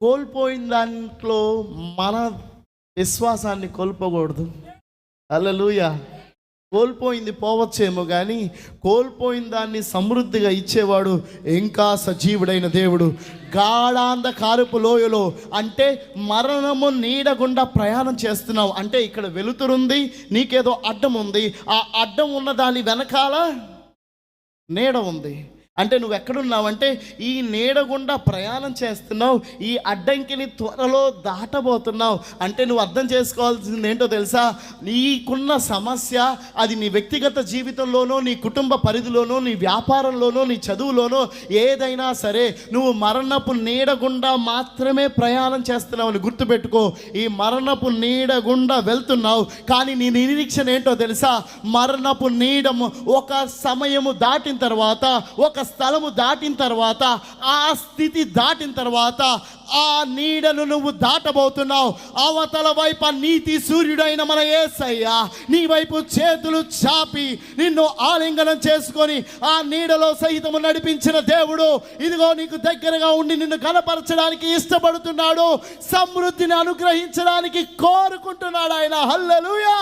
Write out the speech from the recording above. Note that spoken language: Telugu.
కోల్పోయిన దాంట్లో మన విశ్వాసాన్ని కోల్పోకూడదు. హల్లెలూయా. కోల్పోయింది పోవచ్చేమో, కానీ కోల్పోయిన దాన్ని సమృద్ధిగా ఇచ్చేవాడు ఇంకా సజీవుడైన దేవుడు. గాఢాంధకారపు లోయలో అంటే మరణము నీడగుండా ప్రయాణం చేస్తున్నావు అంటే ఇక్కడ వెలుతురుంది, నీకేదో అడ్డం ఉంది, ఆ అడ్డం ఉన్న దాని వెనకాల నీడ ఉంది. అంటే నువ్వు ఎక్కడున్నావంటే ఈ నీడగుండా ప్రయాణం చేస్తున్నావు, ఈ అడ్డంకిని త్వరలో దాటబోతున్నావు. అంటే నువ్వు అర్థం చేసుకోవాల్సింది ఏంటో తెలుసా? నీకున్న సమస్య అది నీ వ్యక్తిగత జీవితంలోనో, నీ కుటుంబ పరిధిలోనో, నీ వ్యాపారంలోనో, నీ చదువులోనో ఏదైనా సరే నువ్వు మరణపు నీడగుండా మాత్రమే ప్రయాణం చేస్తున్నావు అని గుర్తుపెట్టుకో. ఈ మరణపు నీడగుండా వెళ్తున్నావు, కానీ నీ నిరీక్షణ ఏంటో తెలుసా? మరణపు నీడము ఒక సమయము దాటిన తర్వాత, ఒక స్థలము దాటిన తర్వాత, ఆ స్థితి దాటిన తర్వాత ఆ నీడను నువ్వు దాటబోతున్నావు. అవతల వైపు నీతి సూర్యుడైన మన యేసయ్య నీ వైపు చేతులు చాపి నిన్ను ఆలింగనం చేసుకొని ఆ నీడలో సహితము నడిపించిన దేవుడు ఇదిగో నీకు దగ్గరగా ఉండి నిన్ను కనపరచడానికి ఇష్టపడుతున్నాడు. సమృద్ధిని అనుగ్రహించడానికి కోరుకుంటున్నాడు ఆయన. హల్లెలూయా.